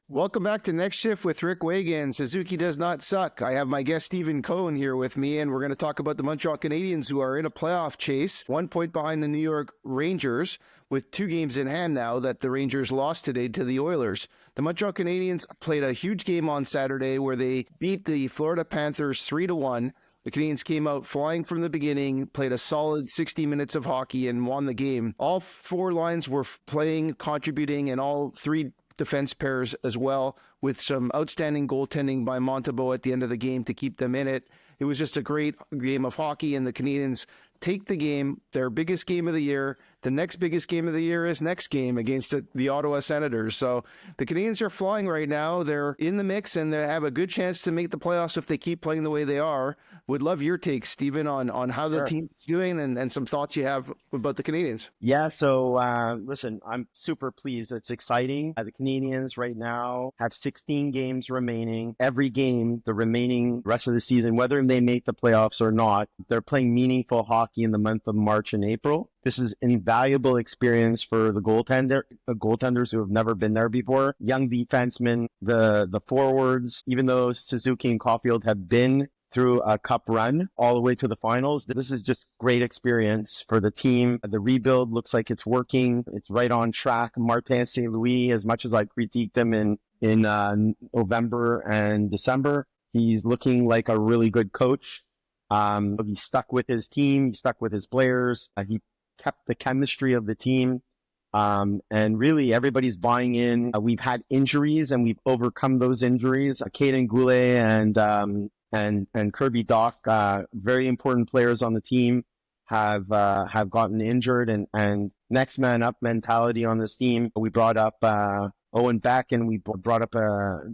Welcome back to Next Shift with Rick Wagen. Suzuki does not suck. I have my guest Stephen Cohen here with me, and we're going to talk about the Montreal Canadiens, who are in a playoff chase, 1 point behind the New York Rangers, with 2 games in hand now that the Rangers lost today to the Oilers. The Montreal Canadiens played a huge game on Saturday where they beat the Florida Panthers 3-1. The Canadiens came out flying from the beginning, played a solid 60 minutes of hockey, and won the game. All 4 lines were playing, contributing, and all 3 defense pairs as well, with some outstanding goaltending by Montembeault at the end of the game to keep them in it. It was just a great game of hockey, and the Canadiens take the game, their biggest game of the year. The next biggest game of the year is next game against the Ottawa Senators. So the Canadiens are flying right now. They're in the mix, and they have a good chance to make the playoffs if they keep playing the way they are. Would love your take, Stephen, on how the team's doing and some thoughts you have about the Canadiens. Yeah, so listen, I'm super pleased. It's exciting. The Canadiens right now have 16 games remaining. Every game, the remaining rest of the season, whether they make the playoffs or not, they're playing meaningful hockey in the month of March and April. This is an invaluable experience for the goaltenders who have never been there before. Young defensemen, the forwards, even though Suzuki and Caulfield have been through a cup run all the way to the finals. This is just great experience for the team. The rebuild looks like it's working. It's right on track. Martin St. Louis, as much as I critiqued him in November and December, he's looking like a really good coach. He stuck with his team. He stuck with his players. He kept the chemistry of the team. And really, everybody's buying in. We've had injuries, and we've overcome those injuries. Caden Goulet and Kirby Dach, very important players on the team, have gotten injured, and next man up mentality on this team. We brought up Owen Beck, and we brought up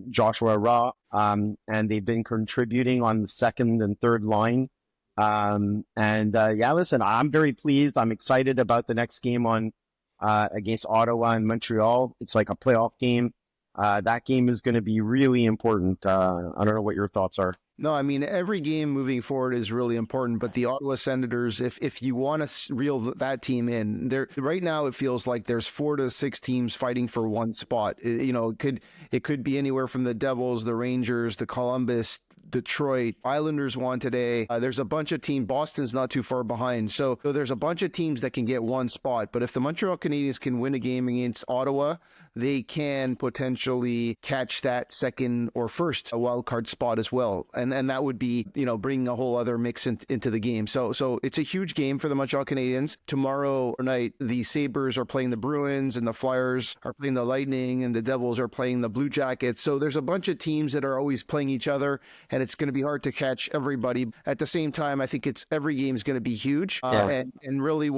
Joshua Raw, and they've been contributing on the second and third line. Listen, I'm very pleased. I'm excited about the next game on against Ottawa and Montreal. It's like a playoff game. That game is going to be really important. I don't know what your thoughts are. No, I mean, every game moving forward is really important, but the Ottawa Senators, if you want to reel that team in, there right now it feels like there's 4 to 6 teams fighting for one spot. It could be anywhere from the Devils, the Rangers, the Columbus, Detroit, Islanders won today. There's a bunch of teams. Boston's not too far behind. So there's a bunch of teams that can get one spot. But if the Montreal Canadiens can win a game against Ottawa, they can potentially catch that second or first wild card spot as well. And that would be, bringing a whole other mix into the game. So it's a huge game for the Montreal Canadiens. Tomorrow night, the Sabres are playing the Bruins, and the Flyers are playing the Lightning, and the Devils are playing the Blue Jackets. So there's a bunch of teams that are always playing each other, and it's going to be hard to catch everybody. At the same time, I think every game is going to be huge. And really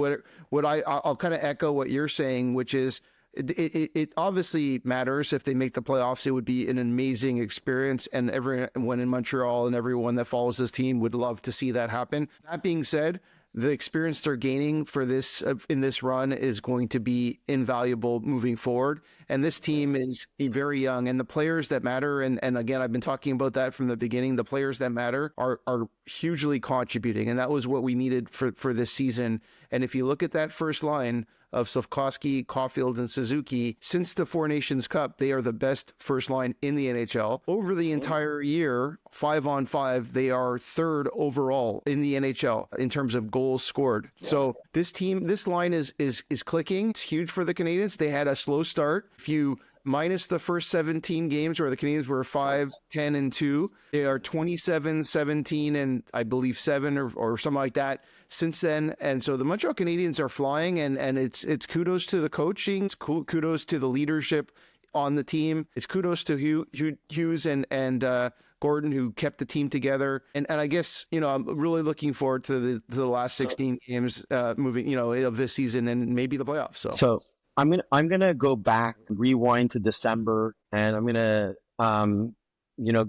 I'll kind of echo what you're saying, which is it obviously matters if they make the playoffs. It would be an amazing experience, and everyone in Montreal and everyone that follows this team would love to see that happen. That being said, the experience they're gaining for this in this run is going to be invaluable moving forward. And this team is very young, and the players that matter, and again, I've been talking about that from the beginning, the players that matter are hugely contributing, and that was what we needed for this season. And if you look at that first line of Slafkovsky, Caulfield, and Suzuki, since the Four Nations Cup, they are the best first line in the NHL. Over the entire year, 5-on-5, they are third overall in the NHL in terms of goals scored. So this line is clicking. It's huge for the Canadiens. They had a slow start. If you minus the first 17 games where the Canadiens were 5-10-2, they are 27-17 and I believe 7 or something like that since then. And so the Montreal Canadiens are flying, and it's kudos to the coaching, it's kudos to the leadership on the team. It's kudos to Hughes and Gordon, who kept the team together. And I guess, I'm really looking forward to the last 16 games moving, of this season and maybe the playoffs. So I'm gonna go back, rewind to December, and I'm gonna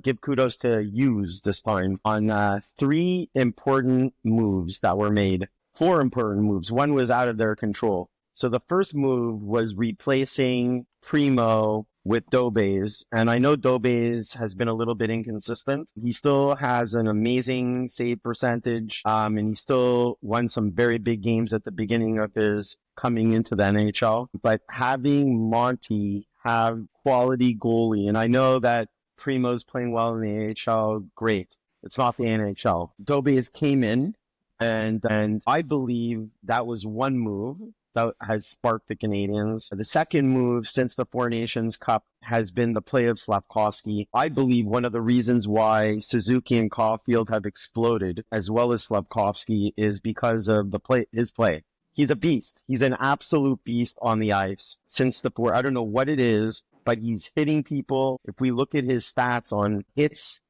give kudos to Hughes this time on 3 important moves that were made. 4 important moves. One was out of their control. So the first move was replacing Primo with Dobes. And I know Dobes has been a little bit inconsistent. He still has an amazing save percentage, and he still won some very big games at the beginning of his coming into the NHL. But having Monty have quality goalie. And I know that Primo's playing well in the AHL. Great. It's not the NHL. Dobie has came in, and I believe that was one move that has sparked the Canadiens. The second move since the Four Nations Cup has been the play of Slafkovsky. I believe one of the reasons why Suzuki and Caulfield have exploded, as well as Slafkovsky, is because of his play. He's a beast. He's an absolute beast on the ice. Since the four, I don't know what it is, but he's hitting people. If we look at his stats on hits,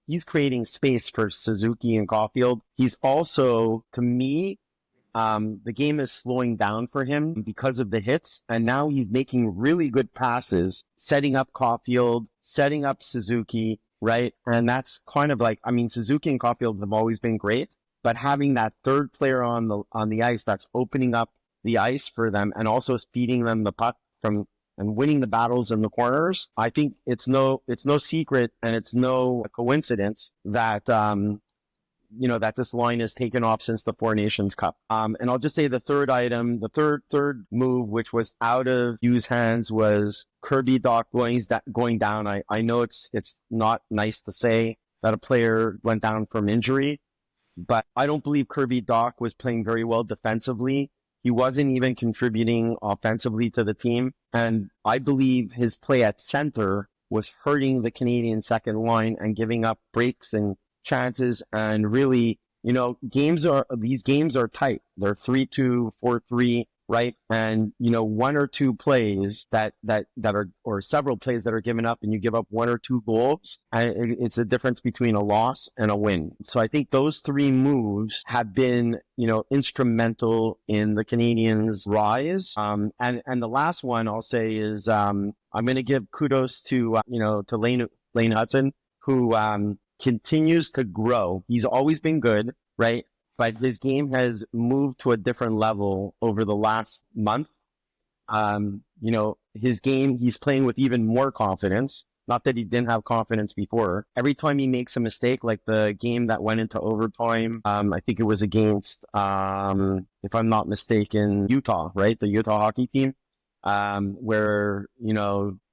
he's creating space for Suzuki and Caulfield. He's also, to me, the game is slowing down for him because of the hits, and now he's making really good passes, setting up Caulfield, setting up Suzuki, right? And that's kind of like, I mean, Suzuki and Caulfield have always been great, but having that third player on the ice that's opening up the ice for them and also feeding them the puck from and winning the battles in the corners, I think it's no secret and it's no coincidence that that this line has taken off since the Four Nations Cup. And I'll just say the third item, the third move, which was out of Hughes' hands, was Kirby Dach going down. I know it's not nice to say that a player went down from injury, but I don't believe Kirby Dach was playing very well defensively. He wasn't even contributing offensively to the team. And I believe his play at center was hurting the Canadian second line and giving up breaks and chances. And really, these games are tight. They're 3-2, 4-3, right? And, one or two plays that are, or several plays that are given up and you give up one or two goals, and it's a difference between a loss and a win. So I think those three moves have been, instrumental in the Canadiens' rise. And the last one I'll say is, I'm going to give kudos to Lane Hudson, who, continues to grow. He's always been good, right? But his game has moved to a different level over the last month. His game, he's playing with even more confidence. Not that he didn't have confidence before. Every time he makes a mistake, like the game that went into overtime, I think it was against, if I'm not mistaken, Utah, right? The Utah hockey team, where,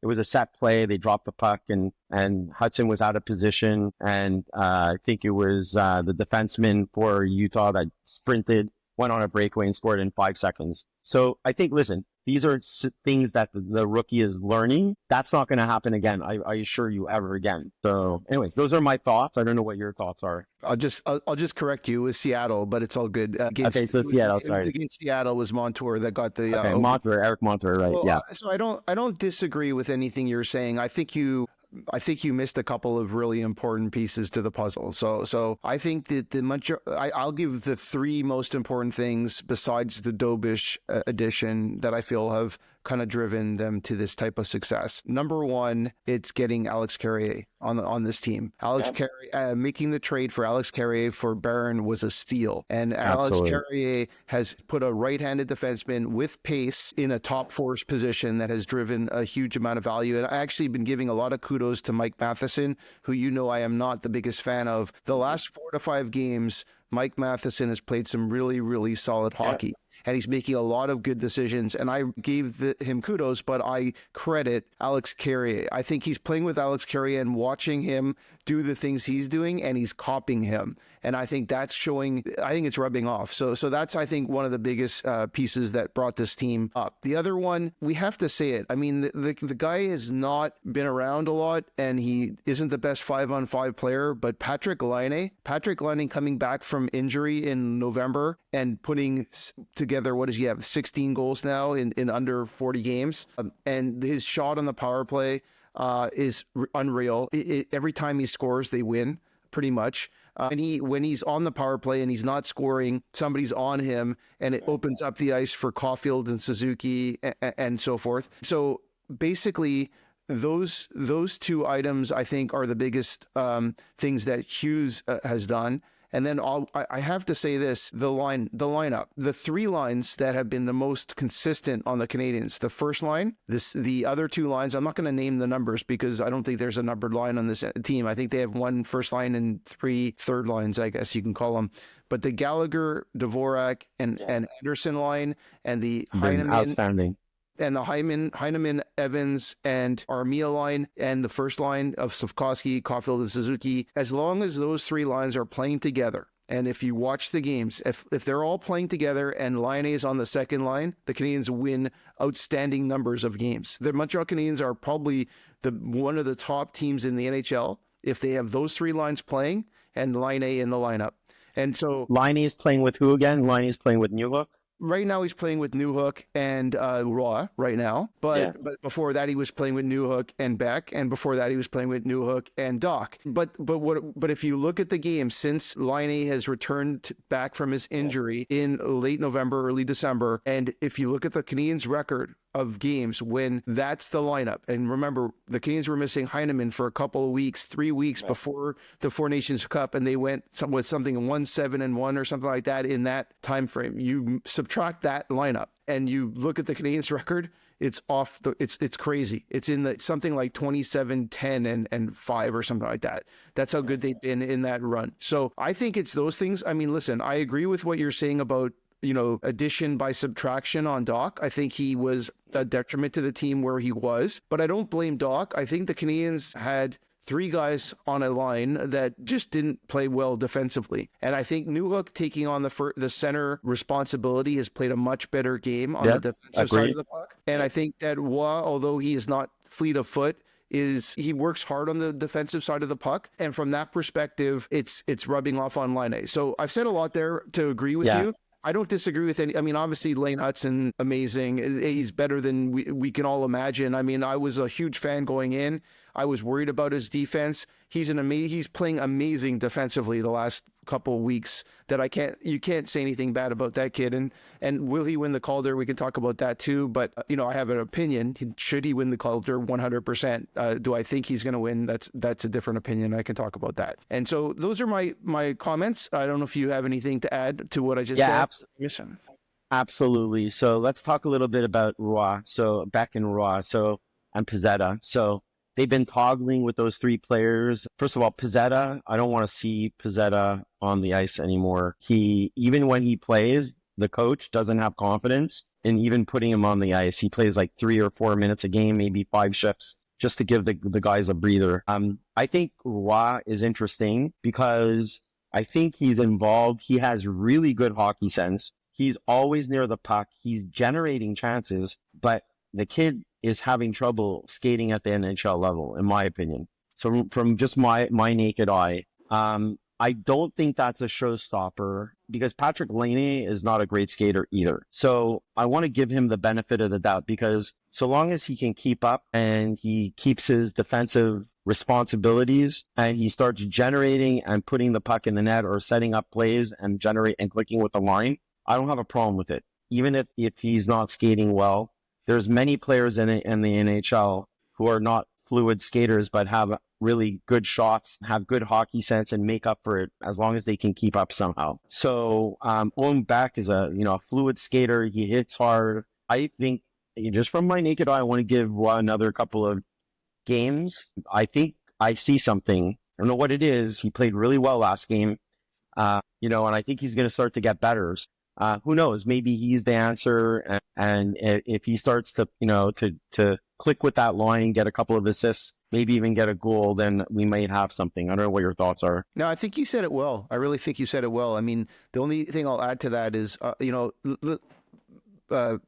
it was a set play. They dropped the puck and Hudson was out of position. And I think it was the defenseman for Utah that sprinted, went on a breakaway and scored in 5 seconds. So I think, listen, these are things that the rookie is learning. That's not going to happen again. I assure you, ever again. So anyways, those are my thoughts. I don't know what your thoughts are. I'll just correct you with Seattle, but it's all good. Okay, so Seattle, sorry. Against Seattle was Montour that got the Eric Montour, right? Well, yeah. So I don't disagree with anything you're saying. I think you missed a couple of really important pieces to the puzzle. So I think that I'll give the three most important things besides the Dobish addition that I feel have kind of driven them to this type of success. Number one, it's getting Alex Carrier on this team. Carrier, making the trade for Alex Carrier for Barron was a steal. And Absolutely. Alex Carrier has put a right-handed defenseman with pace in a top force position that has driven a huge amount of value. And I actually been giving a lot of kudos to Mike Matheson, who I am not the biggest fan of. The last 4 to 5 games, Mike Matheson has played some really, really solid hockey. And he's making a lot of good decisions. And I gave him kudos, but I credit Alex Carrier. I think he's playing with Alex Carrier and watching him do the things he's doing, and he's copying him. And I think that's showing, I think it's rubbing off. So that's, I think, one of the biggest pieces that brought this team up. The other one, we have to say it. I mean, the guy has not been around a lot, and he isn't the best 5-on-5 player, but Patrick Laine coming back from injury in November and putting together, what does he have, 16 goals now in under 40 games? And his shot on the power play is unreal. Every time he scores, they win, pretty much. And when he's on the power play and he's not scoring, somebody's on him, and it opens up the ice for Caulfield and Suzuki and so forth. So basically, those two items, I think, are the biggest things that Hughes has done. And then I have to say this, the lineup, the three lines that have been the most consistent on the Canadiens, the first line, the other two lines, I'm not going to name the numbers because I don't think there's a numbered line on this team. I think they have 1 first line and 3 third lines, I guess you can call them. But the Gallagher, Dvorak, and Anderson line, and the Heineman, outstanding. and the Heineman, Evans, and Armia line, and the first line of Slafkovsky, Caulfield, and Suzuki, as long as those three lines are playing together, and if you watch the games, if they're all playing together and Line A is on the second line, the Canadiens win outstanding numbers of games. The Montreal Canadiens are probably one of the top teams in the NHL if they have those three lines playing and Line A in the lineup. And so Line is playing with who again? Line is playing with Newhook? right now he's playing with Newhook and Raw right now, but before that he was playing with Newhook and Beck, and before that he was playing with Newhook and Doc. But if you look at the game since Laine has returned back from his injury in late November, early December, and if you look at the Canadiens' record of games when that's the lineup. And remember, the Canadiens were missing Heineman for a couple of weeks, 3 weeks before the Four Nations Cup, and they went with something 1-7-1 or something like that in that time frame. You subtract that lineup and you look at the Canadiens' record, it's off the it's crazy. It's in the something like 27-10 and 5 or something like that. That's how good they've been in that run. So I think it's those things. I mean, listen, I agree with what you're saying about addition by subtraction on Doc. I think he was a detriment to the team where he was, but I don't blame Doc. I think the Canadiens had 3 guys on a line that just didn't play well defensively. And I think Newhook taking on the center responsibility has played a much better game on the defensive side of the puck. And I think that Roy, although he is not fleet of foot, he works hard on the defensive side of the puck. And from that perspective, it's rubbing off on Line A. So I've said a lot there to agree with you. I don't disagree with any. I mean, obviously, Lane Hutson, amazing. He's better than we can all imagine. I mean, I was a huge fan going in. I was worried about his defense. He's playing amazing defensively the last couple of weeks. You can't say anything bad about that kid. And will he win the Calder? We can talk about that too. But I have an opinion. Should he win the Calder? 100%. Do I think he's going to win? That's a different opinion. I can talk about that. And so those are my comments. I don't know if you have anything to add to what I just said. Absolutely. So let's talk a little bit about Roy. So Beck and Roy. And Pizzetta. So they've been toggling with those 3 players. First of all, Pizzetta, I don't want to see Pizzetta on the ice anymore. Even when he plays, the coach doesn't have confidence in even putting him on the ice. He plays like 3 or 4 minutes a game, maybe 5 shifts, just to give the guys a breather. I think Roy is interesting because I think he's involved. He has really good hockey sense. He's always near the puck. He's generating chances, but the kid is having trouble skating at the NHL level, in my opinion. So from just my naked eye, I don't think that's a showstopper because Patrick Laine is not a great skater either. So I want to give him the benefit of the doubt because so long as he can keep up and he keeps his defensive responsibilities and he starts generating and putting the puck in the net or setting up plays and clicking with the line, I don't have a problem with it. Even if he's not skating well, there's many players in the NHL who are not fluid skaters, but have really good shots, have good hockey sense, and make up for it as long as they can keep up somehow. So Owen Beck is a fluid skater. He hits hard. I think just from my naked eye, I want to give another couple of games. I think I see something. I don't know what it is. He played really well last game, and I think he's going to start to get better. Who knows? Maybe he's the answer. And if he starts to click with that line, get a couple of assists, maybe even get a goal, then we might have something. I don't know what your thoughts are. No, I think you said it well. I really think you said it well. I mean, the only thing I'll add to that is,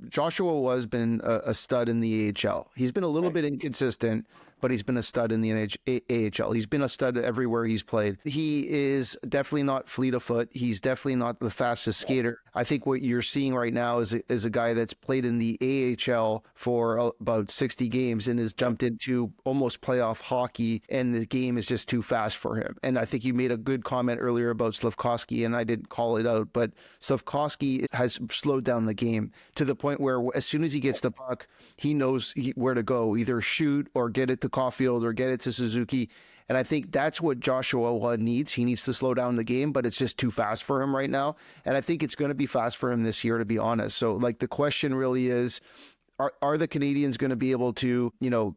Joshua has been a stud in the AHL. He's been a little bit inconsistent, but he's been a stud in the AHL. He's been a stud everywhere he's played. He is definitely not fleet of foot. He's definitely not the fastest skater. I think what you're seeing right now is a guy that's played in the AHL for about 60 games and has jumped into almost playoff hockey, and the game is just too fast for him. And I think you made a good comment earlier about Slafkovsky, and I didn't call it out, but Slafkovsky has slowed down the game to the point where as soon as he gets the puck, he knows where to go, either shoot or get it to Caulfield or get it to Suzuki. And I think that's what Joshua needs. He needs to slow down the game, but it's just too fast for him right now. And I think it's going to be fast for him this year, to be honest. So the question really is, are the Canadiens going to be able to,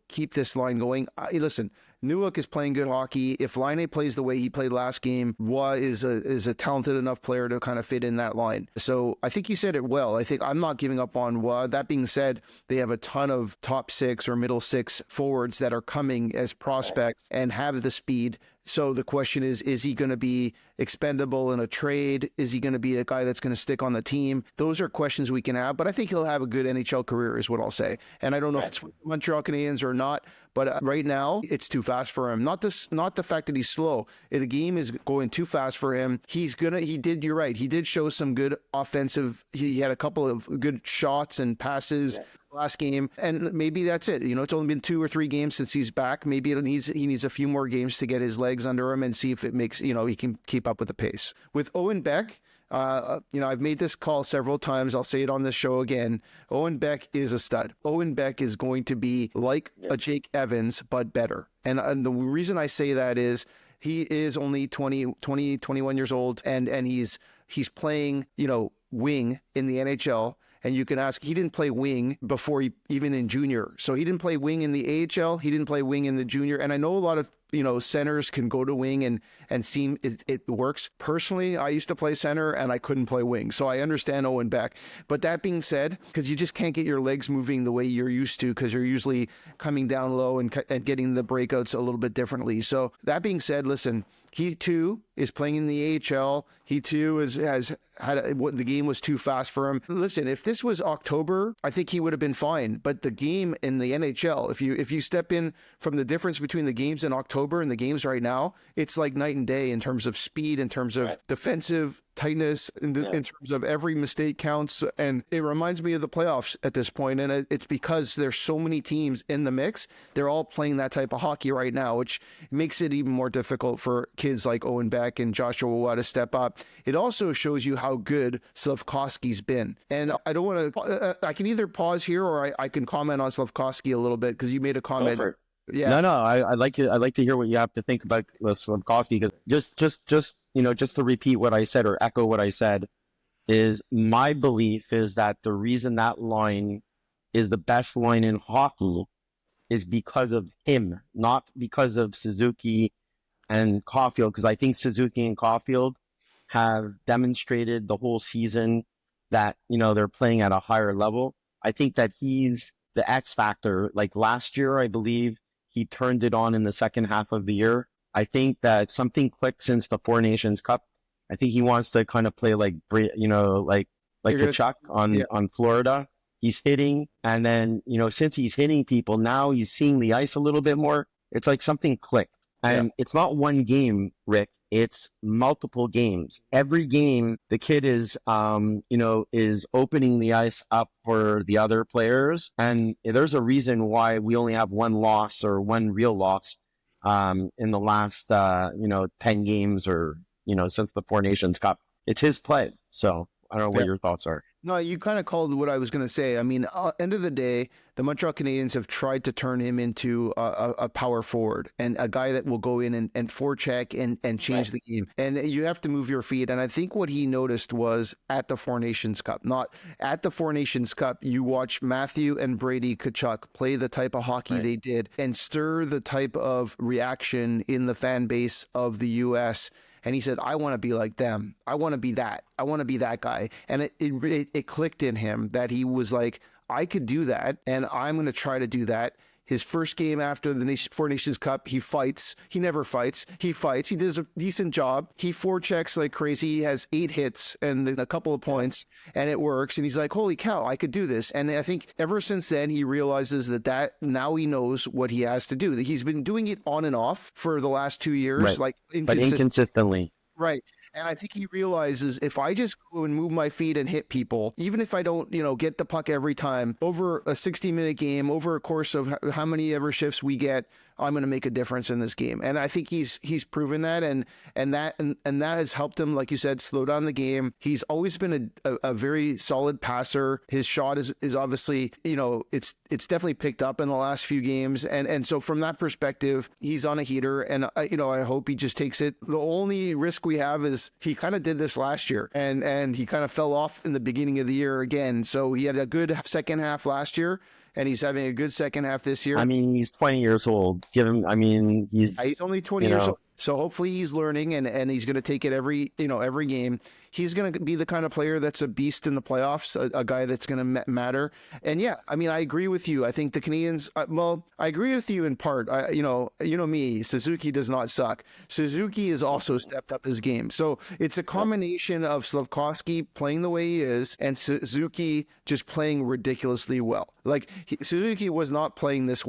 keep this line going? Listen, Newhook is playing good hockey. If Laine plays the way he played last game, Waugh is a talented enough player to kind of fit in that line. So I think you said it well. I think I'm not giving up on Waugh. That being said, they have a ton of top 6 or middle 6 forwards that are coming as prospects and have the speed. So the question is he going to be expendable in a trade? Is he going to be a guy that's going to stick on the team? Those are questions we can have, but I think he'll have a good NHL career is what I'll say. And I don't know if it's Montreal Canadiens or not, but right now it's too fast for him. Not the fact that he's slow. The game is going too fast for him. You're right. He did show some good offensive. He had a couple of good shots and passes. Last game, and maybe that's it. It's only been 2 or 3 games since he's back. Maybe he needs a few more games to get his legs under him and see if it makes he can keep up with the pace. With Owen Beck, I've made this call several times. I'll say it on this show again. Owen Beck is a stud. Owen Beck is going to be like a Jake Evans, but better. And the reason I say that is he is only 21 years old, and he's playing wing in the NHL. And you can ask, he didn't play wing before even in junior. So he didn't play wing in the AHL. He didn't play wing in the junior. And I know a lot of, centers can go to wing and seem it works. Personally, I used to play center and I couldn't play wing. So I understand Owen Beck. But that being said, because you just can't get your legs moving the way you're used to, because you're usually coming down low and getting the breakouts a little bit differently. So that being said, listen, he too is playing in the AHL. He too has had the game was too fast for him. Listen, if this was October, I think he would have been fine. But the game in the NHL, if you step in from the difference between the games in October and the games right now, it's like night and day in terms of speed, in terms of defensive tightness, in terms of every mistake counts. And it reminds me of the playoffs at this point. And it's because there's so many teams in the mix. They're all playing that type of hockey right now, which makes it even more difficult for kids like Owen Beck and Joshua Waugh to step up. It also shows you how good Slafkovsky's been. And I don't want to, I can either pause here or I can comment on Slafkovsky a little bit because you made a comment. Yeah. No, I'd like to hear what you have to think about Slafkovsky, because just to repeat what I said or echo what I said, is my belief is that the reason that line is the best line in hockey is because of him, not because of Suzuki and Caulfield, because I think Suzuki and Caulfield have demonstrated the whole season that, they're playing at a higher level. I think that he's the X factor. Like last year, I believe he turned it on in the second half of the year. I think that something clicked since the Four Nations Cup. I think he wants to kind of play like Kachuk on Florida. He's hitting, and then, since he's hitting people, now he's seeing the ice a little bit more. It's like something clicked. And it's not one game, Rick. It's multiple games. Every game, the kid is opening the ice up for the other players. And there's a reason why we only have one loss or one real loss in the last, 10 games or, since the Four Nations Cup. It's his play. So I don't know what your thoughts are. No, you kind of called what I was going to say. I mean, end of the day, the Montreal Canadiens have tried to turn him into a power forward and a guy that will go in and forecheck and change the game. And you have to move your feet. And I think what he noticed was at the Four Nations Cup, not at the Four Nations Cup, you watch Matthew and Brady Tkachuk play the type of hockey they did and stir the type of reaction in the fan base of the U.S. And he said, I want to be like them. I want to be that. I want to be that guy. And it clicked in him that he was like, I could do that, and I'm going to try to do that. His first game after the Four Nations Cup, he fights. He never fights. He fights. He does a decent job. He forechecks like crazy. He has 8 hits and a couple of points, and it works. And he's like, holy cow, I could do this. And I think ever since then, he realizes that now he knows what he has to do. He's been doing it on and off for the last 2 years, but inconsistently. Right. And I think he realizes if I just go and move my feet and hit people, even if I don't, get the puck every time, over a 60-minute game, over a course of how many ever shifts we get, I'm going to make a difference in this game. And I think he's proven that, and that has helped him, like you said, slow down the game. He's always been a very solid passer. His shot is obviously, it's definitely picked up in the last few games. And so from that perspective, he's on a heater, and I hope he just takes it. The only risk we have is he kind of did this last year, and he kind of fell off in the beginning of the year again. So he had a good second half last year. and he's having a good second half this year. I mean, he's 20 years old. Give him. I mean, He's only 20 years old. So hopefully he's learning and he's going to take it every game. He's going to be the kind of player that's a beast in the playoffs, a guy that's going to matter. And yeah, I mean, I agree with you. I think the Canadiens, I agree with you in part. You know me, Suzuki does not suck. Suzuki has also stepped up his game. So it's a combination of Slafkovsky playing the way he is and Suzuki just playing ridiculously well. Like Suzuki was not playing this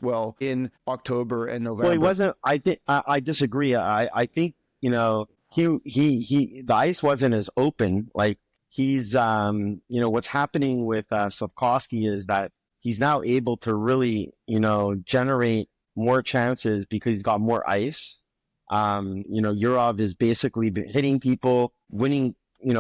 well in October and November. Well, he wasn't. I disagree. I think the ice wasn't as open. Like he's what's happening with Slafkovsky is that he's now able to really generate more chances because he's got more ice. Yurov is basically hitting people, winning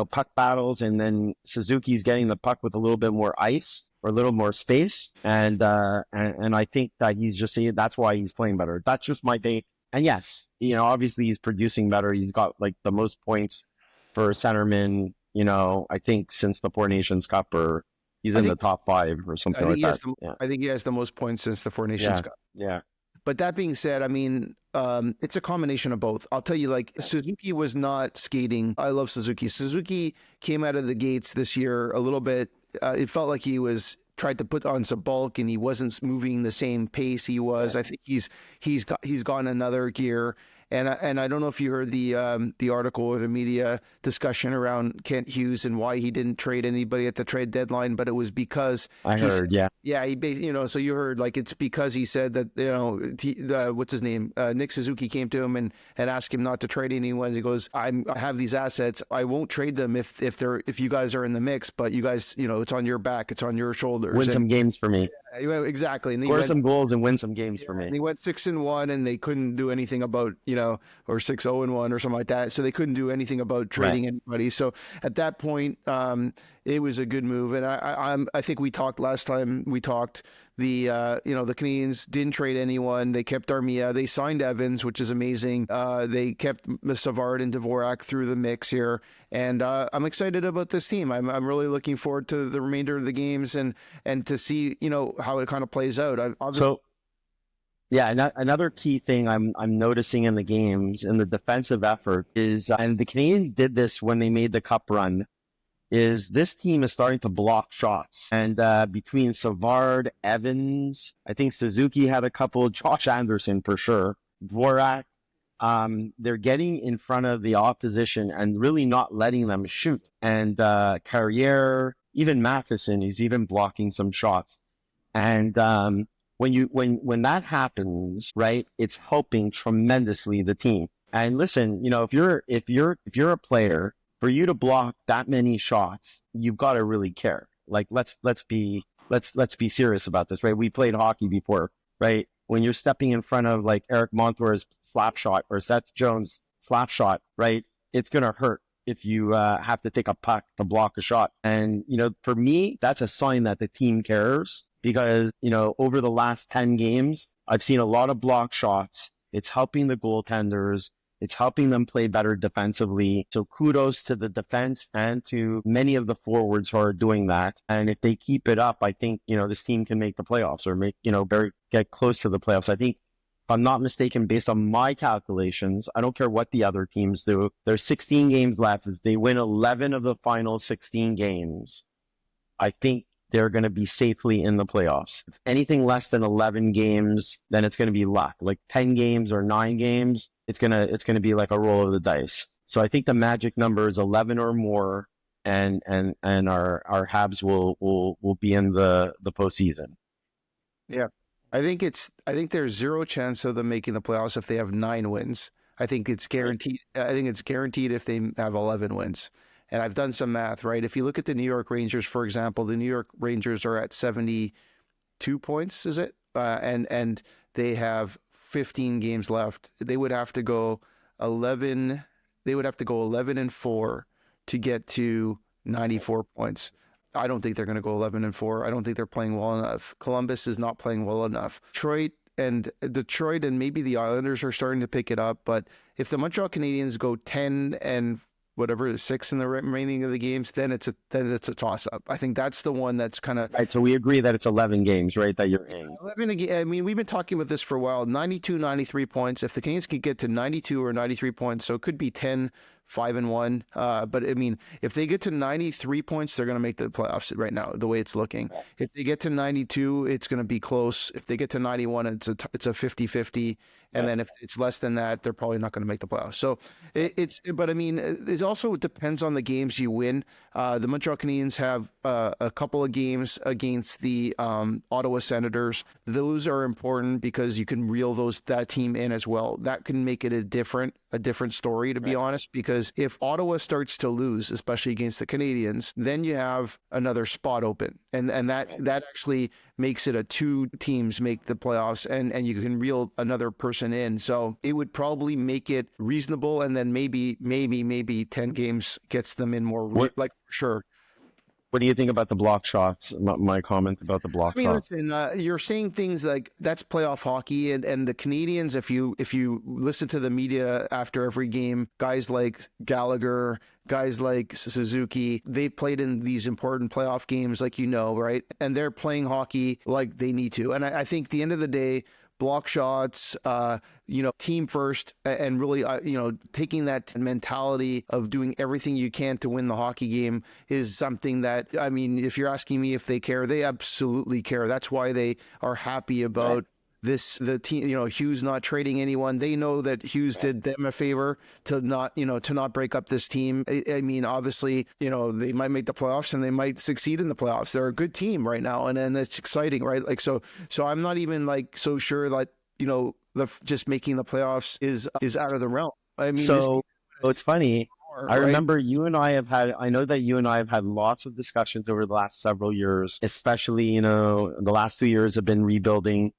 puck battles, and then Suzuki's getting the puck with a little bit more ice or a little more space, and I think that he's just saying that's why he's playing better. That's just my take. And yes, obviously he's producing better. He's got like the most points for a centerman, I think since the Four Nations Cup, or he's in the top 5 or something like that. I think he has the most points since the Four Nations Cup. Yeah. But that being said, I mean, it's a combination of both. I'll tell you, like, Suzuki was not skating. I love Suzuki. Suzuki came out of the gates this year a little bit. It felt like he was tried to put on some bulk and he wasn't moving the same pace he was. I think he's gone another gear. And I don't know if you heard the article or the media discussion around Kent Hughes and why he didn't trade anybody at the trade deadline, but it was because I heard, yeah. Yeah, so you heard like it's because he said that what's his name, Nick Suzuki came to him and asked him not to trade anyone. He goes, I have these assets, I won't trade them if you guys are in the mix, but you guys, it's on your back, it's on your shoulders. Win some games for me. Exactly. And score some goals and win some games for me. And he went 6-1, and they couldn't do anything about or 6-0-1 or something like that. So they couldn't do anything about trading anybody. So at that point, it was a good move. And I think we talked last time we talked. The Canadiens didn't trade anyone. They kept Armia. They signed Evans, which is amazing. They kept Savard and Dvorak through the mix here, and I'm excited about this team. I'm really looking forward to the remainder of the games and to see how it kind of plays out. Another key thing I'm noticing in the games in the defensive effort is, and the Canadiens did this when they made the cup run, is this team is starting to block shots. And between Savard, Evans, I think Suzuki had a couple, Josh Anderson for sure, Dvorak, they're getting in front of the opposition and really not letting them shoot. And Carriere, even Matheson, is even blocking some shots. And when that happens, right, it's helping tremendously the team. And listen, if you're a player, for you to block that many shots, you've got to really care. Like let's be serious about this, right? We played hockey before, right? When you're stepping in front of like Eric Montour's slap shot or Seth Jones' slap shot, right? It's gonna hurt if you have to take a puck to block a shot. And for me, that's a sign that the team cares, because over the last 10 games, I've seen a lot of block shots. It's helping the goaltenders. It's helping them play better defensively. So kudos to the defense and to many of the forwards who are doing that. And if they keep it up, I think, this team can make the playoffs or get close to the playoffs. I think, if I'm not mistaken, based on my calculations, I don't care what the other teams do, there's 16 games left. If they win 11 of the final 16 games, I think they're going to be safely in the playoffs. If anything less than 11 games, then it's going to be luck. Like 10 games or 9 games, it's going to be like a roll of the dice. So I think the magic number is 11 or more, and our Habs will be in the postseason. Yeah. I think there's zero chance of them making the playoffs if they have 9 wins. I think it's guaranteed. I think it's guaranteed if they have 11 wins. And I've done some math, right? If you look at the New York Rangers, for example, the New York Rangers are at 72 points, is it? And they have 15 games left. They would have to go 11. They would have to go 11-4 to get to 94 points. I don't think they're going to go 11-4. I don't think they're playing well enough. Columbus is not playing well enough. Detroit and maybe the Islanders are starting to pick it up. But if the Montreal Canadiens go 10 and whatever, 6 in the remaining of the games, then it's a toss up. I think that's the one that's kind of Right. So we agree that it's 11 games, right? That you're in. 11 again. I mean, we've been talking about this for a while. 92, 93 points. If the Canadiens could get to 92 or 93 points, so it could be 10, 5-1. But I mean, if they get to 93 points, they're going to make the playoffs right now, the way it's looking. If they get to 92, it's going to be close. If they get to 91, it's a 50-50. And then if it's less than that, they're probably not going to make the playoffs. So but I mean, it also depends on the games you win. The Montreal Canadiens have a couple of games against the Ottawa Senators. Those are important because you can reel that team in as well. That can make it a different story, to be honest, because if Ottawa starts to lose, especially against the Canadiens, then you have another spot open. And that actually makes it a 2 teams make the playoffs, and you can reel another person in. So it would probably make it reasonable, and then maybe 10 games gets them in more, like, for sure. What do you think about the block shots? My comment about the block shots. Listen, you're saying things like that's playoff hockey, and the Canadiens, if you listen to the media after every game, guys like Gallagher, guys like Suzuki, they played in these important playoff games, like, right? And they're playing hockey like they need to. And I think at the end of the day, block shots, team first, and really, taking that mentality of doing everything you can to win the hockey game is something that, I mean, if you're asking me if they care, they absolutely care. That's why they are happy about the team, Hughes not trading anyone. They know that Hughes did them a favor to not break up this team. I mean, obviously, they might make the playoffs and they might succeed in the playoffs. They're a good team right now, and it's exciting, right? Like, so I'm not even like so sure that, just making the playoffs is out of the realm. I mean, so it's funny. I remember I know that you and I have had lots of discussions over the last several years, especially, the last 2 years have been rebuilding.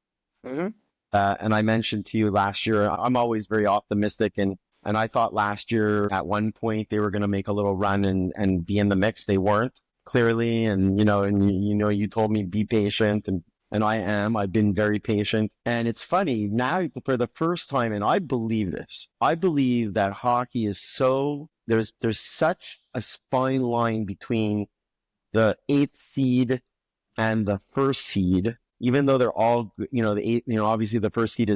Mm-hmm. And I mentioned to you last year, I'm always very optimistic, and I thought last year at one point they were going to make a little run and be in the mix. They weren't, clearly, and you told me be patient, and I've been very patient. And it's funny now, for the first time, and I believe this, I believe that hockey is there's such a fine line between the 8th seed and the 1st seed. Even though they're all, obviously the 1st seed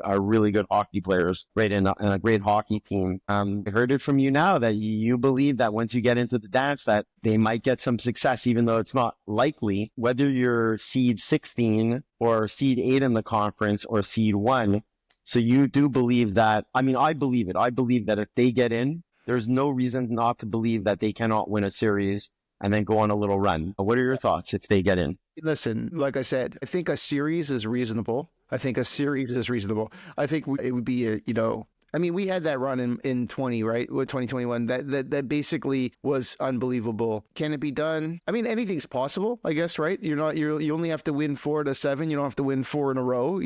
are really good hockey players, right, and a great hockey team. I heard it from you now that you believe that once you get into the dance, that they might get some success, even though it's not likely. Whether you're seed 16 or seed 8 in the conference or seed 1, so you do believe that. I mean, I believe it. I believe that if they get in, there's no reason not to believe that they cannot win a series and then go on a little run. What are your thoughts if they get in? Listen, like I said, I think a series is reasonable. I think it would be we had that run in 20, right? With 2021, that basically was unbelievable. Can it be done? I mean, anything's possible, I guess, right? You only have to win 4 to 7. You don't have to win 4 in a row,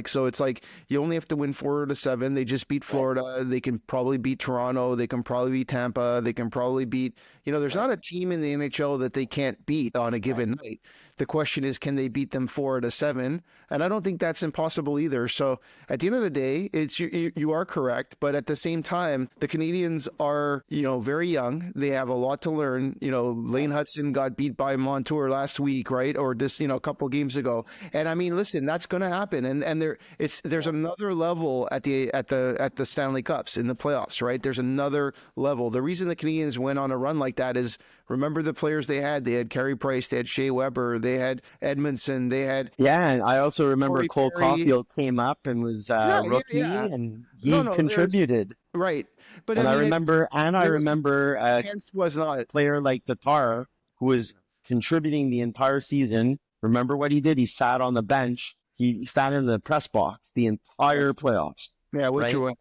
so it's like you only have to win 4 to 7. They just beat Florida. They can probably beat Toronto. They can probably beat Tampa. They can probably beat, there's not a team in the NHL that they can't beat on a given night. The question is, can they beat them 4 to 7? And I don't think that's impossible either. So at the end of the day, it's you are correct. But at the same time, the Canadiens are, very young. They have a lot to learn. Lane Hudson got beat by Montour last week, right? Or this, a couple games ago. And I mean, listen, that's going to happen. And there's another level at the Stanley Cups in the playoffs, right? There's another level. The reason the Canadiens went on a run like that is, remember the players they had. They had Carey Price, they had Shea Weber, they had Edmondson, they had... Yeah, and I also remember Cole Caulfield came up and was rookie, and he contributed. Right. But I remember was not a player like Tatar, who was contributing the entire season. Remember what he did? He sat on the bench. He sat in the press box the entire playoffs. Yeah, which way?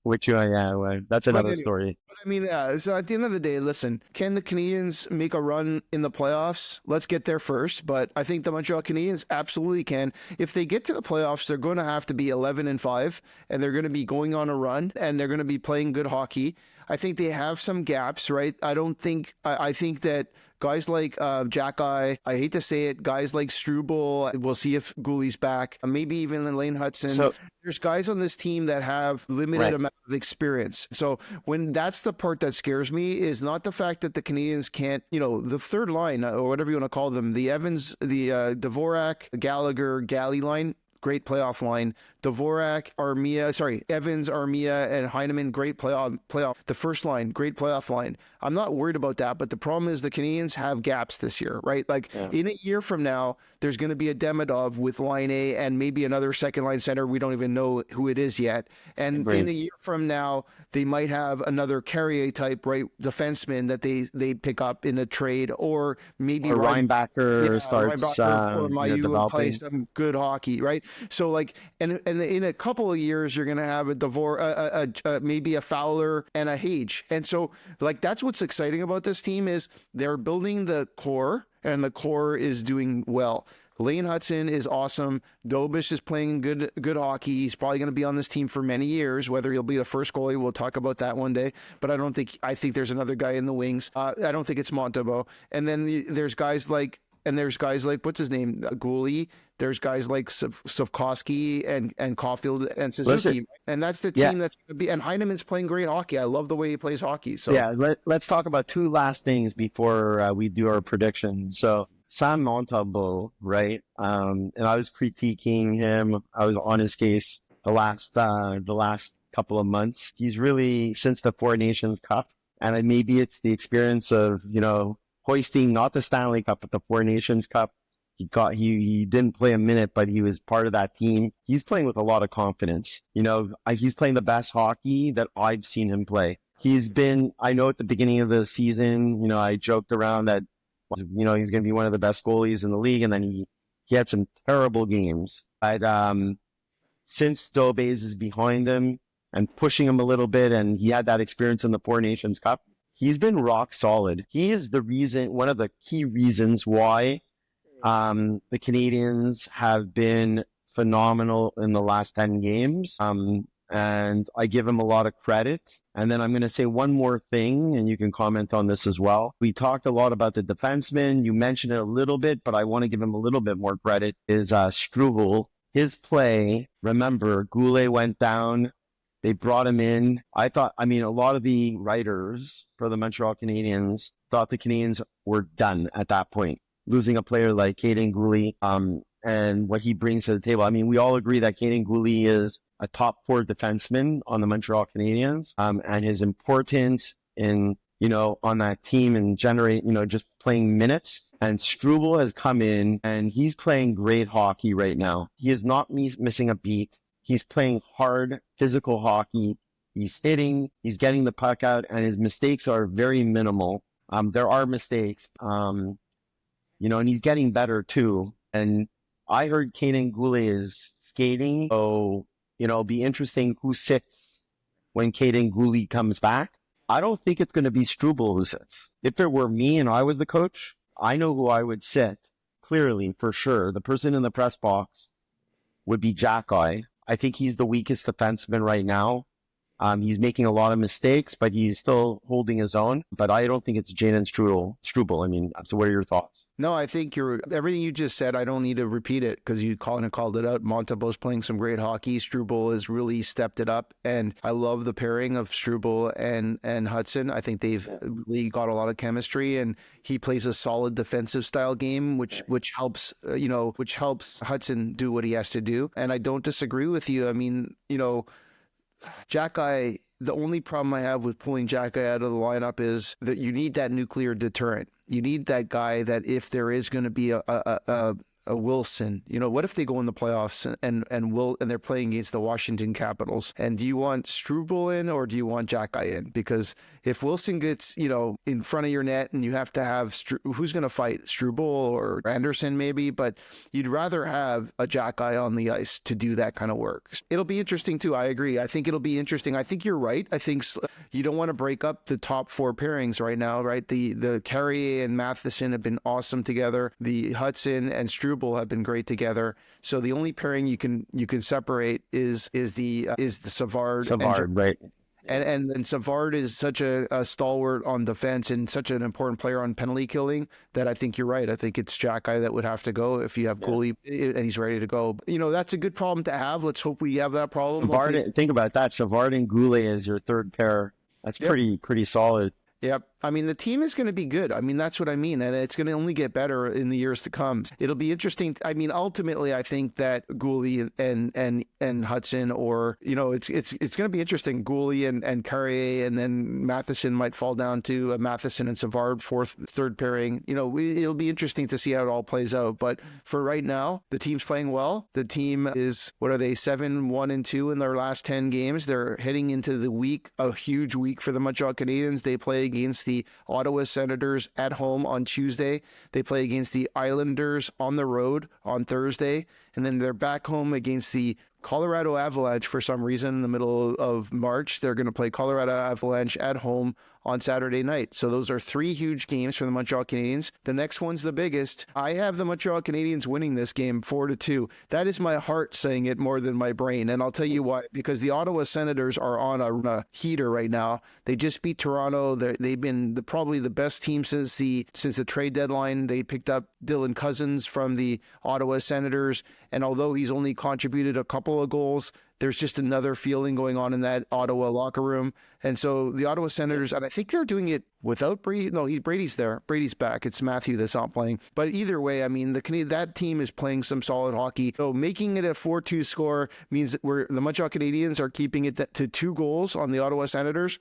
That's another story. But I mean, so at the end of the day, listen, can the Canadiens make a run in the playoffs? Let's get there first. But I think the Montreal Canadiens absolutely can. If they get to the playoffs, they're going to have to be 11-5, and they're going to be going on a run, and they're going to be playing good hockey. I think they have some gaps, right? I think that guys like Jack-Eye, I hate to say it, guys like Struble, we'll see if Gooley's back, maybe even Lane Hudson. So, There's guys on this team that have limited right. amount of experience. So when that's the part that scares me is not the fact that the Canadians can't, the third line or whatever you want to call them, the Evans, the Dvorak, Gallagher, Galley line, great playoff line. Dvorak, Evans, Armia, and Heineman, great playoff. The first line, great playoff line. I'm not worried about that, but the problem is the Canadians have gaps this year, right? Like in a year from now, there's going to be a Demidov with line A and maybe another second line center. We don't even know who it is yet. And in a year from now, they might have another Carrier type, right, defenseman that they pick up in a trade, or maybe Reinbacher starts or Mayu play developing some good hockey, right? So like, and in a couple of years, you're going to have maybe a Fowler and a Hage. And so like, that's what's exciting about this team is they're building the core, and the core is doing well. Lane Hudson is awesome. Dobish is playing good hockey. He's probably going to be on this team for many years. Whether he'll be the first goalie, we'll talk about that one day. But I think there's another guy in the wings. I don't think it's Montembeault. And then there's guys like what's his name, Gooley. There's guys like Savkovsky and Caulfield and Suzuki. Listen, and that's the team that's going to be. And Heineman's playing great hockey. I love the way he plays hockey. So let's talk about two last things before we do our prediction. So Sam Montembeault, right? And I was critiquing him. I was on his case the last couple of months. He's really, since the Four Nations Cup, and maybe it's the experience of hoisting not the Stanley Cup but the Four Nations Cup. He didn't play a minute, but he was part of that team. He's playing with a lot of confidence. He's playing the best hockey that I've seen him play. I know at the beginning of the season, I joked around that, he's going to be one of the best goalies in the league. And then he had some terrible games. But since Dobes is behind him and pushing him a little bit, and he had that experience in the Four Nations Cup, he's been rock solid. He is one of the key reasons why the Canadiens have been phenomenal in the last 10 games. And I give him a lot of credit. And then I'm going to say one more thing, and you can comment on this as well. We talked a lot about the defenseman. You mentioned it a little bit, but I want to give him a little bit more credit, is Struble. His play, remember, Goulet went down. They brought him in. A lot of the writers for the Montreal Canadiens thought the Canadiens were done at that point, losing a player like Caden Goulet, and what he brings to the table. We all agree that Caden Goulet is a top 4 defenseman on the Montreal Canadiens, and his importance in, on that team and generate, just playing minutes. And Struble has come in and he's playing great hockey right now. He is not missing a beat. He's playing hard, physical hockey. He's hitting, he's getting the puck out, and his mistakes are very minimal. There are mistakes, and he's getting better too. And I heard Caden Goulet is skating, so, it'll be interesting who sits when Caden Goulet comes back. I don't think it's going to be Struble who sits. If it were me and I was the coach, I know who I would sit, clearly, for sure. The person in the press box would be Jack-Eye. I think he's the weakest defenseman right now. He's making a lot of mistakes, but he's still holding his own. But I don't think it's Jaden Struble. So what are your thoughts? No, I think everything you just said, I don't need to repeat it because you called it out. Montembeault's playing some great hockey. Struble has really stepped it up. And I love the pairing of Struble and Hudson. I think they've really got a lot of chemistry, and he plays a solid defensive style game, which helps Hudson do what he has to do. And I don't disagree with you. Jack-Eye, the only problem I have with pulling Jack-Eye out of the lineup is that you need that nuclear deterrent. You need that guy that if there is going to be a Wilson, what if they go in the playoffs and they're playing against the Washington Capitals? And do you want Struble in or do you want Jack-Eye in? Because if Wilson gets, in front of your net and you have to have, who's going to fight? Struble or Anderson maybe, but you'd rather have a Jack-Eye on the ice to do that kind of work. It'll be interesting too. I agree. I think it'll be interesting. I think you're right. I think you don't want to break up the top 4 pairings right now, right? The Carrier and Matheson have been awesome together. The Hudson and Struble have been great together. So the only pairing you can separate is the Savard, right? And Savard is such a stalwart on defense and such an important player on penalty killing that I think you're right. I think it's Jack Eye that would have to go if you have goalie and he's ready to go. That's a good problem to have. Let's hope we have that problem. Savard, think about that. Savard and Goulet as your third pair. That's pretty solid. Yep. I mean, the team is going to be good. I mean, that's what I mean. And it's going to only get better in the years to come. It'll be interesting. I mean, ultimately, I think that Gouley and Hudson, or, it's going to be interesting. Gouley and Carrier, and then Matheson might fall down to Matheson and Savard, third pairing. It'll be interesting to see how it all plays out. But for right now, the team's playing well. The team is, 7-1-2 in their last 10 games. They're heading into the week, a huge week for the Montreal Canadiens. They play against the Ottawa Senators at home on Tuesday. They play against the Islanders on the road on Thursday. And then they're back home against the Colorado Avalanche for some reason in the middle of March. They're going to play Colorado Avalanche at home on Saturday night. So those are 3 huge games for the Montreal Canadiens. The next one's the biggest. I have the Montreal Canadiens winning this game 4-2. That is my heart saying it more than my brain. And I'll tell you why. Because the Ottawa Senators are on a heater right now. They just beat Toronto. They've been probably the best team since the trade deadline. They picked up Dylan Cousins from the Ottawa Senators. And although he's only contributed a couple of goals, there's just another feeling going on in that Ottawa locker room. And so the Ottawa Senators, and I think they're doing it without Brady. No, Brady's there. Brady's back. It's Matthew that's not playing. But either way, I mean, that team is playing some solid hockey. So making it a 4-2 score means that the Montreal Canadiens are keeping it to 2 goals on the Ottawa Senators.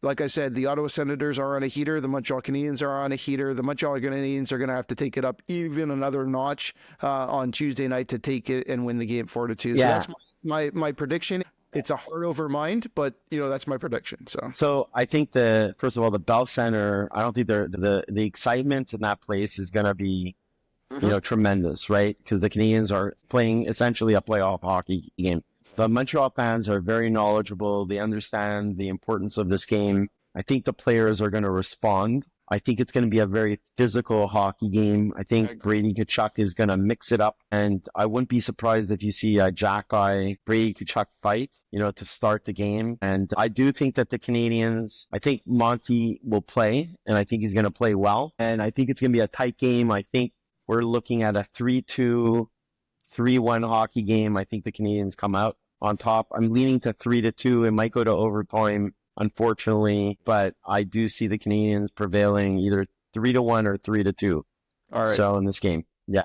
Like I said, the Ottawa Senators are on a heater. The Montreal Canadiens are on a heater. The Montreal Canadiens are going to have to take it up even another notch on Tuesday night to take it and win the game 4-2. Yeah. So that's my prediction. It's a heart over mind, but that's my prediction. So I think first of all, the Bell Center, I don't think the excitement in that place is going to be tremendous, right? Because the Canadiens are playing essentially a playoff hockey game. The Montreal fans are very knowledgeable. They understand the importance of this game. I think the players are going to respond. I think it's going to be a very physical hockey game. I think Brady Tkachuk is going to mix it up. And I wouldn't be surprised if you see a Jack-Eye Brady Tkachuk fight, to start the game. And I do think that the Canadiens, I think Monty will play, and I think he's going to play well. And I think it's going to be a tight game. I think we're looking at a 3-2, 3-1 hockey game. I think the Canadiens come out on top. I'm leaning to 3-2. It might go to overtime, unfortunately, but I do see the Canadiens prevailing either 3-1 or 3-2. All right. So in this game, yeah.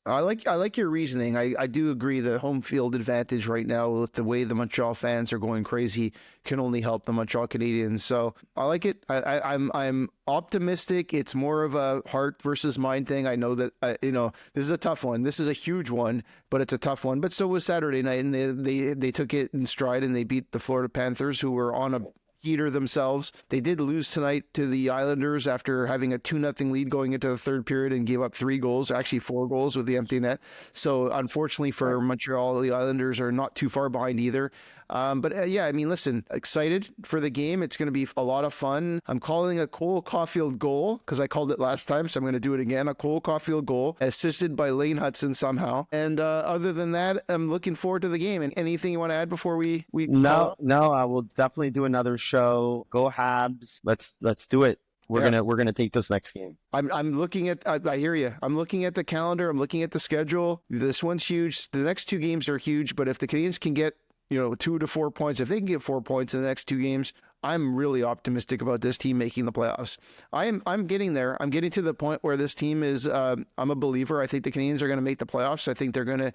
I like your reasoning. I do agree the home field advantage right now with the way the Montreal fans are going crazy can only help the Montreal Canadiens. So I like it. I'm optimistic. It's more of a heart versus mind thing. I know that this is a tough one. This is a huge one, but it's a tough one. But so was Saturday night, and they took it in stride and they beat the Florida Panthers, who were on a heater themselves. They did lose tonight to the Islanders after having a 2-0 lead going into the third period and gave up 3 goals, actually 4 goals with the empty net. So unfortunately for Montreal, the Islanders are not too far behind either. But yeah, I mean, listen, excited for the game. It's going to be a lot of fun. I'm calling a Cole Caulfield goal because I called it last time, so I'm going to do it again. A Cole Caulfield goal assisted by Lane Hudson somehow. And other than that, I'm looking forward to the game. And anything you want to add before we No, I will definitely do another show. Go Habs. Let's do it. We're gonna take this next game. I'm looking at. I hear you. I'm looking at the calendar. I'm looking at the schedule. This one's huge. The next 2 games are huge. But if the Canadiens can get 2 to 4 points, if they can get 4 points in the next 2 games, I'm really optimistic about this team making the playoffs. I'm getting there. I'm getting to the point where this team is. I'm a believer. I think the Canadiens are going to make the playoffs. I think they're going to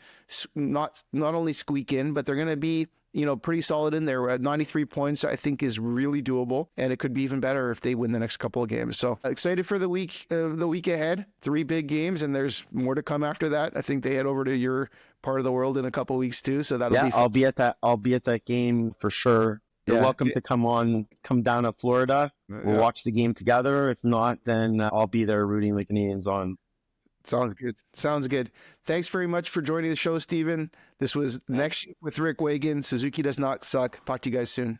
not only squeak in, but they're going to be pretty solid in there. At 93 points, I think is really doable, and it could be even better if they win the next couple of games. So excited for the week ahead. 3 big games, and there's more to come after that. I think they head over to your part of the world in a couple of weeks too. So that'll be fun. I'll be at that game for sure. You're welcome to come down to Florida. We'll watch the game together. If not, then I'll be there rooting the Canadiens on. Sounds good. Thanks very much for joining the show, Stephen. This was Next with Rick Wagen. Suzuki does not suck. Talk to you guys soon.